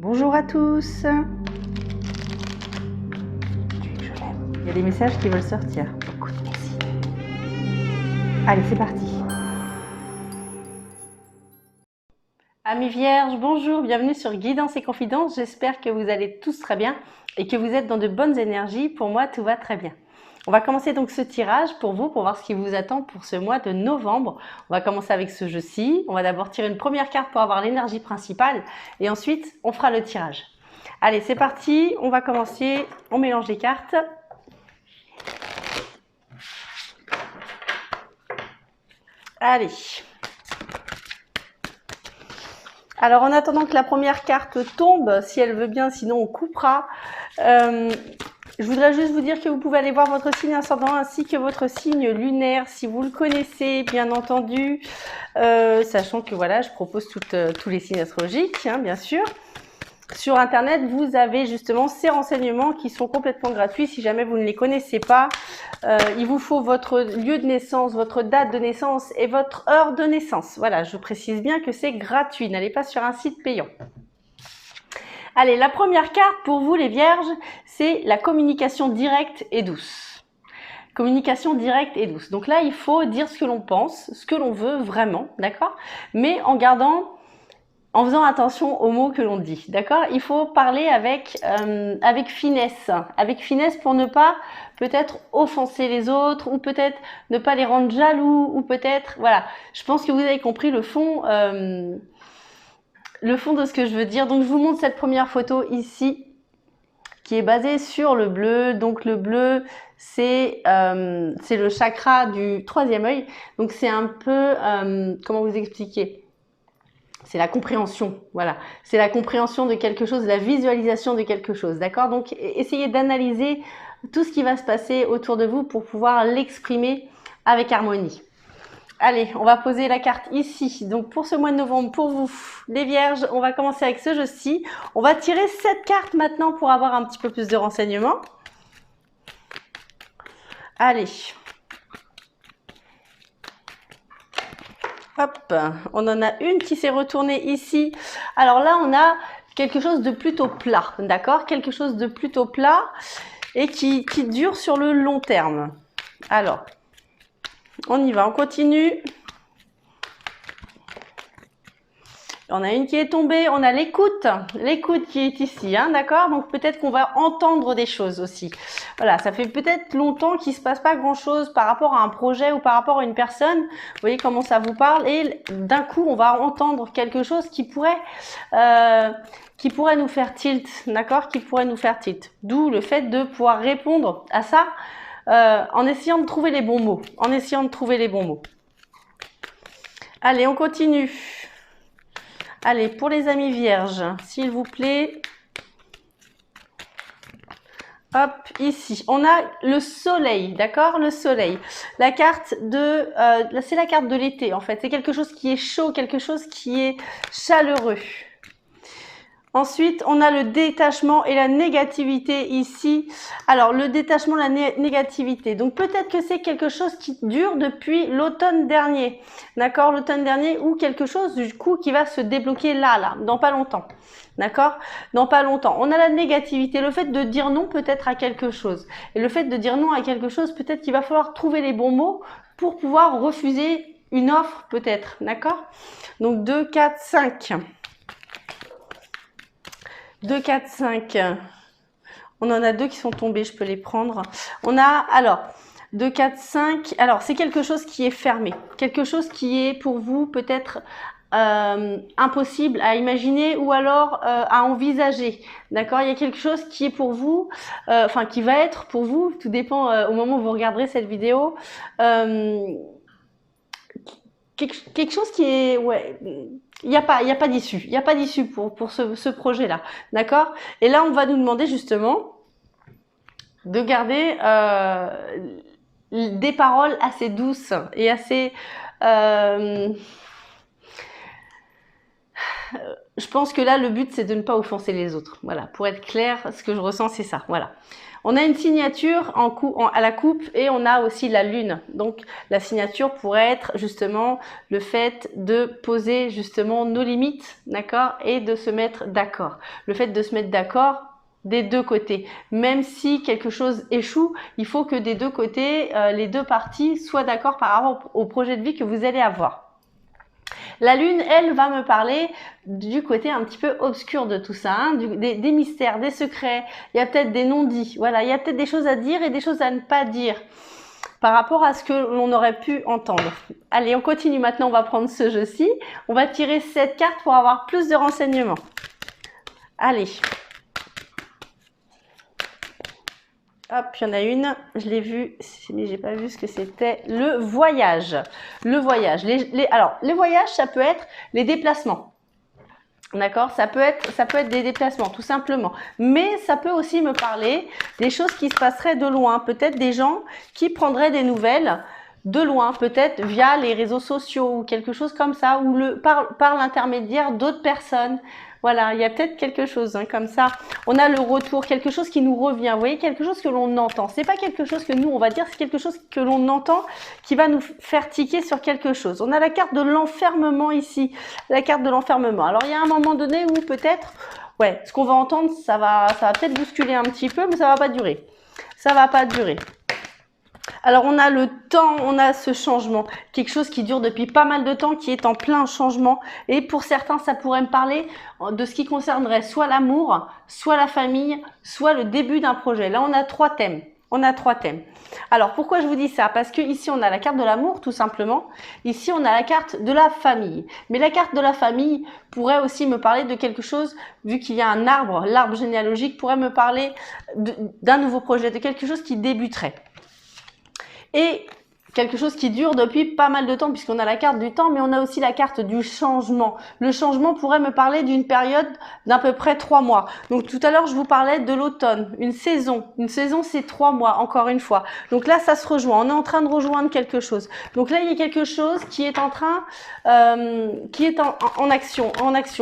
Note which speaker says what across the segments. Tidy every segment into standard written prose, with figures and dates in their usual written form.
Speaker 1: Bonjour à tous. Il y a des messages qui veulent sortir. Écoute, merci. Allez, c'est parti. Amis vierges, bonjour, bienvenue sur Guidance et Confidence. J'espère que vous allez tous très bien et que vous êtes dans de bonnes énergies. Pour moi, tout va très bien. On va commencer donc ce tirage pour vous, pour voir ce qui vous attend pour ce mois de novembre. On va commencer avec ce jeu-ci. On va d'abord tirer une première carte pour avoir l'énergie principale et ensuite, on fera le tirage. Allez, c'est parti. On va commencer. On mélange les cartes. Allez. Alors, en attendant que la première carte tombe, si elle veut bien, sinon on coupera. Je voudrais juste vous dire que vous pouvez aller voir votre signe ascendant ainsi que votre signe lunaire, si vous le connaissez, bien entendu. Sachant que voilà, je propose tous les signes astrologiques, hein, bien sûr. Sur Internet, vous avez justement ces renseignements qui sont complètement gratuits. Si jamais vous ne les connaissez pas, il vous faut votre lieu de naissance, votre date de naissance et votre heure de naissance. Voilà, je précise bien que c'est gratuit. N'allez pas sur un site payant. Allez, la première carte pour vous les vierges, c'est la communication directe et douce. Communication directe et douce. Donc là, il faut dire ce que l'on pense, ce que l'on veut vraiment, d'accord? Mais en faisant attention aux mots que l'on dit, d'accord? Il faut parler avec finesse pour ne pas peut-être offenser les autres ou peut-être ne pas les rendre jaloux ou peut-être, voilà. Je pense que vous avez compris le fond de ce que je veux dire. Donc, je vous montre cette première photo ici qui est basée sur le bleu. Donc, le bleu, c'est le chakra du troisième œil. Donc, c'est un peu, comment vous expliquer? C'est la compréhension, voilà. C'est la compréhension de quelque chose, la visualisation de quelque chose, d'accord? Donc, essayez d'analyser tout ce qui va se passer autour de vous pour pouvoir l'exprimer avec harmonie. Allez, on va poser la carte ici. Donc, pour ce mois de novembre, pour vous, les vierges, on va commencer avec ce jeu-ci. On va tirer cette carte maintenant pour avoir un petit peu plus de renseignements. Allez. Hop, on en a une qui s'est retournée ici. Alors là, on a quelque chose de plutôt plat, d'accord? Quelque chose de plutôt plat et qui dure sur le long terme. Alors, on y va, on continue. On a une qui est tombée, on a l'écoute qui est ici, hein, d'accord? Donc peut-être qu'on va entendre des choses aussi. Voilà, ça fait peut-être longtemps qu'il se passe pas grand-chose par rapport à un projet ou par rapport à une personne. Vous voyez comment ça vous parle et d'un coup, on va entendre quelque chose qui pourrait nous faire tilt, d'accord? Qui pourrait nous faire tilt. D'où le fait de pouvoir répondre à ça en essayant de trouver les bons mots. Allez, on continue. Allez, pour les amis vierges, s'il vous plaît. Hop, ici, on a le soleil, d'accord? Le soleil. La carte c'est la carte de l'été, en fait. C'est quelque chose qui est chaud, quelque chose qui est chaleureux. Ensuite, on a le détachement et la négativité ici. Alors, le détachement, la négativité. Donc, peut-être que c'est quelque chose qui dure depuis l'automne dernier. D'accord? L'automne dernier ou quelque chose, du coup, qui va se débloquer là, dans pas longtemps. D'accord? Dans pas longtemps. On a la négativité, le fait de dire non peut-être à quelque chose. Et le fait de dire non à quelque chose, peut-être qu'il va falloir trouver les bons mots pour pouvoir refuser une offre, peut-être. D'accord? Donc, 2, 4, 5. 2, 4, 5. On en a deux qui sont tombés, je peux les prendre. On a, alors, 2, 4, 5. Alors, c'est quelque chose qui est fermé. Quelque chose qui est pour vous peut-être impossible à imaginer ou alors à envisager. D'accord? Il y a quelque chose qui est pour vous, qui va être pour vous, tout dépend au moment où vous regarderez cette vidéo. Quelque chose qui est, ouais, il n'y a pas d'issue. Il n'y a pas d'issue pour ce projet-là. D'accord? Et là, on va nous demander justement de garder des paroles assez douces et assez je pense que là, le but, c'est de ne pas offenser les autres. Voilà, pour être clair, ce que je ressens, c'est ça. Voilà. On a une signature à la coupe et on a aussi la lune. Donc, la signature pourrait être justement le fait de poser justement nos limites, d'accord, et de se mettre d'accord. Le fait de se mettre d'accord des deux côtés. Même si quelque chose échoue, il faut que des deux côtés, les deux parties soient d'accord par rapport au projet de vie que vous allez avoir. La lune, elle, va me parler du côté un petit peu obscur de tout ça, hein, des mystères, des secrets. Il y a peut-être des non-dits. Voilà, il y a peut-être des choses à dire et des choses à ne pas dire par rapport à ce que l'on aurait pu entendre. Allez, on continue maintenant. On va prendre ce jeu-ci. On va tirer cette carte pour avoir plus de renseignements. Allez. Hop, il y en a une, je l'ai vue, mais j'ai pas vu ce que c'était. Le voyage. Le voyage. Alors, les voyages, ça peut être les déplacements. D'accord, ça peut être des déplacements, tout simplement. Mais ça peut aussi me parler des choses qui se passeraient de loin. Peut-être des gens qui prendraient des nouvelles de loin, peut-être via les réseaux sociaux ou quelque chose comme ça, ou par l'intermédiaire d'autres personnes. Voilà, il y a peut-être quelque chose hein, comme ça. On a le retour, quelque chose qui nous revient. Vous voyez, quelque chose que l'on entend. C'est pas quelque chose que nous, on va dire, c'est quelque chose que l'on entend qui va nous faire tiquer sur quelque chose. On a la carte de l'enfermement ici, la carte de l'enfermement. Alors, il y a un moment donné où peut-être, ouais, ce qu'on va entendre, ça va peut-être bousculer un petit peu, mais ça va pas durer. Ça va pas durer. Alors, on a le temps, on a ce changement, quelque chose qui dure depuis pas mal de temps, qui est en plein changement. Et pour certains, ça pourrait me parler de ce qui concernerait soit l'amour, soit la famille, soit le début d'un projet. Là, on a trois thèmes. Alors, pourquoi je vous dis ça? Parce que ici, on a la carte de l'amour, tout simplement. Ici, on a la carte de la famille. Mais la carte de la famille pourrait aussi me parler de quelque chose, vu qu'il y a un arbre, l'arbre généalogique pourrait me parler d'un nouveau projet, de quelque chose qui débuterait. Et quelque chose qui dure depuis pas mal de temps, puisqu'on a la carte du temps, mais on a aussi la carte du changement. Le changement pourrait me parler d'une période d'à peu près 3 mois. Donc tout à l'heure, je vous parlais de l'automne, une saison. Une saison, c'est 3 mois, encore une fois. Donc là, ça se rejoint. On est en train de rejoindre quelque chose. Donc là, il y a quelque chose qui est en train, qui est en action.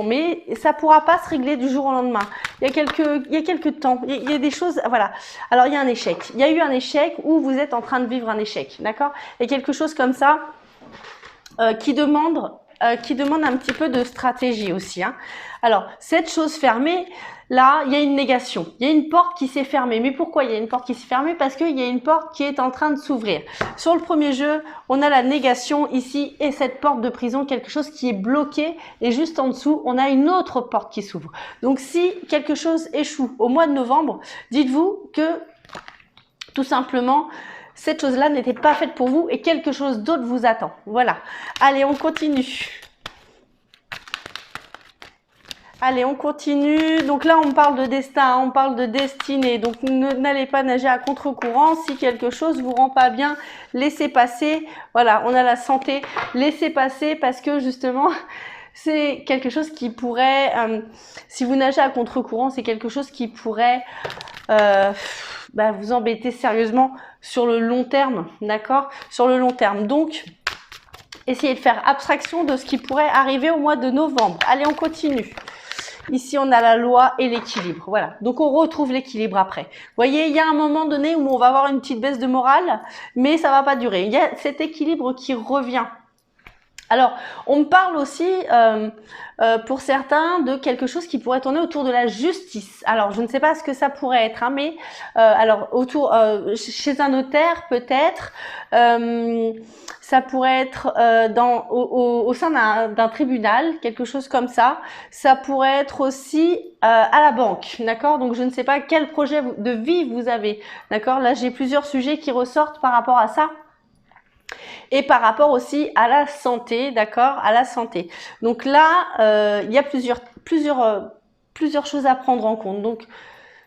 Speaker 1: Mais ça pourra pas se régler du jour au lendemain. Il y a quelques temps. Il y a des choses, voilà. Alors, il y a un échec. Il y a eu un échec où vous êtes en train de vivre un échec. D'accord? Et quelque chose comme ça qui demande un petit peu de stratégie aussi. Hein. Alors, cette chose fermée, là, il y a une négation. Il y a une porte qui s'est fermée. Mais pourquoi il y a une porte qui s'est fermée? Parce qu'il y a une porte qui est en train de s'ouvrir. Sur le premier jeu, on a la négation ici et cette porte de prison, quelque chose qui est bloqué. Et juste en dessous, on a une autre porte qui s'ouvre. Donc, si quelque chose échoue au mois de novembre, dites-vous que, tout simplement, cette chose-là n'était pas faite pour vous et quelque chose d'autre vous attend. Voilà. Allez, on continue. Allez, on continue. Donc là, on parle de destin, on parle de destinée. Donc, n'allez pas nager à contre-courant. Si quelque chose vous rend pas bien, laissez passer. Voilà, on a la santé. Laissez passer parce que justement, c'est quelque chose qui pourrait, si vous nagez à contre-courant, c'est quelque chose qui pourrait vous embêter sérieusement sur le long terme, d'accord? Sur le long terme. Donc, essayez de faire abstraction de ce qui pourrait arriver au mois de novembre. Allez, on continue. Ici, on a la loi et l'équilibre. Voilà. Donc, on retrouve l'équilibre après. Vous voyez, il y a un moment donné où on va avoir une petite baisse de morale, mais ça va pas durer. Il y a cet équilibre qui revient. Alors, on me parle aussi, pour certains, de quelque chose qui pourrait tourner autour de la justice. Alors, je ne sais pas ce que ça pourrait être, hein, mais alors autour, chez un notaire peut-être, ça pourrait être au sein d'un tribunal, quelque chose comme ça. Ça pourrait être aussi à la banque, d'accord? Donc, je ne sais pas quel projet de vie vous avez, d'accord? Là, j'ai plusieurs sujets qui ressortent par rapport à ça. Et par rapport aussi à la santé, d'accord, à la santé. Donc là, il y a plusieurs choses à prendre en compte. Donc,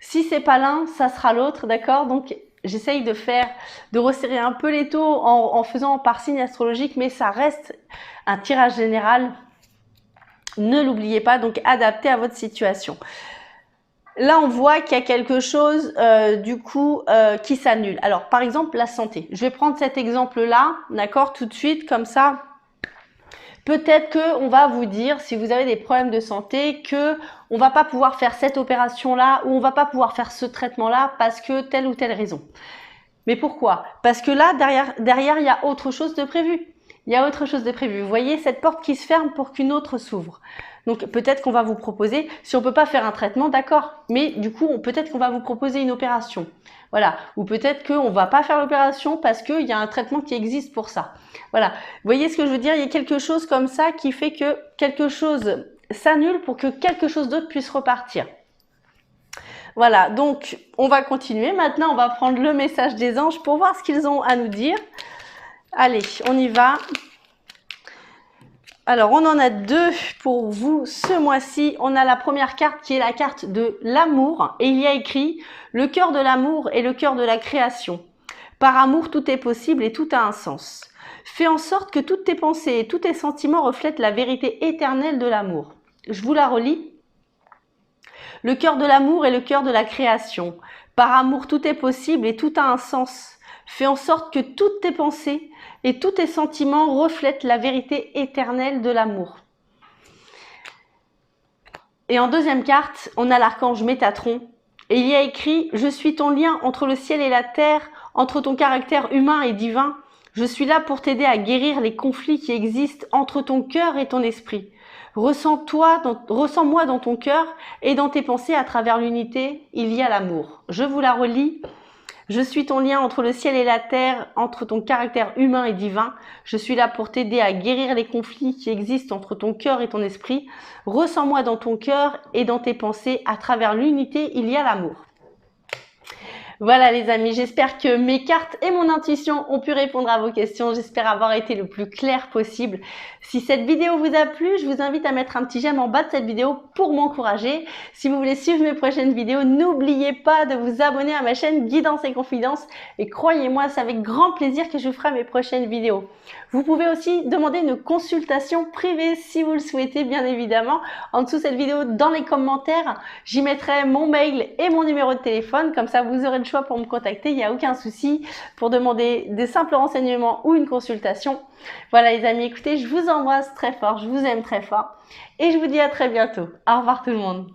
Speaker 1: si c'est pas l'un, ça sera l'autre, d'accord. Donc, j'essaye de resserrer un peu les taux en faisant par signe astrologique, mais ça reste un tirage général. Ne l'oubliez pas, donc adapté à votre situation. Là, on voit qu'il y a quelque chose, qui s'annule. Alors, par exemple, la santé. Je vais prendre cet exemple-là, d'accord, tout de suite, comme ça, Peut-être qu'on va vous dire, si vous avez des problèmes de santé, que on va pas pouvoir faire cette opération-là ou on va pas pouvoir faire ce traitement-là parce que telle ou telle raison. Mais pourquoi? Parce que là, derrière, il y a autre chose de prévu. Il y a autre chose de prévu. Vous voyez cette porte qui se ferme pour qu'une autre s'ouvre. Donc peut-être qu'on va vous proposer, si on peut pas faire un traitement, d'accord, mais du coup, peut-être qu'on va vous proposer une opération. Voilà. Ou peut-être qu'on va pas faire l'opération parce qu'il y a un traitement qui existe pour ça. Voilà. Vous voyez ce que je veux dire? Il y a quelque chose comme ça qui fait que quelque chose s'annule pour que quelque chose d'autre puisse repartir. Voilà, donc on va continuer. Maintenant, on va prendre le message des anges pour voir ce qu'ils ont à nous dire. Allez, on y va. Alors, on en a deux pour vous ce mois-ci. On a la première carte qui est la carte de l'amour. Et il y a écrit « Le cœur de l'amour est le cœur de la création. Par amour, tout est possible et tout a un sens. Fais en sorte que toutes tes pensées et tous tes sentiments reflètent la vérité éternelle de l'amour. » Je vous la relis. Le cœur de l'amour est le cœur de la création. Par amour, tout est possible et tout a un sens. Fais en sorte que toutes tes pensées et tous tes sentiments reflètent la vérité éternelle de l'amour. Et en deuxième carte, on a l'archange Métatron. Et il y a écrit « Je suis ton lien entre le ciel et la terre, entre ton caractère humain et divin. Je suis là pour t'aider à guérir les conflits qui existent entre ton cœur et ton esprit. Ressens-moi dans ton cœur et dans tes pensées à travers l'unité, il y a l'amour. » Je vous la relis. Je suis ton lien entre le ciel et la terre, entre ton caractère humain et divin. Je suis là pour t'aider à guérir les conflits qui existent entre ton cœur et ton esprit. Ressens-moi dans ton cœur et dans tes pensées. À travers l'unité, il y a l'amour. Voilà les amis, j'espère que mes cartes et mon intuition ont pu répondre à vos questions. J'espère avoir été le plus clair possible. Si cette vidéo vous a plu, je vous invite à mettre un petit j'aime en bas de cette vidéo pour m'encourager. Si vous voulez suivre mes prochaines vidéos, n'oubliez pas de vous abonner à ma chaîne Guidance et Confidences. Et croyez-moi, c'est avec grand plaisir que je ferai mes prochaines vidéos. Vous pouvez aussi demander une consultation privée si vous le souhaitez, bien évidemment. En dessous de cette vidéo, dans les commentaires, j'y mettrai mon mail et mon numéro de téléphone. Comme ça, vous aurez le choix pour me contacter. Il n'y a aucun souci pour demander des simples renseignements ou une consultation. Voilà les amis, écoutez, je vous embrasse très fort, je vous aime très fort. Et je vous dis à très bientôt. Au revoir tout le monde.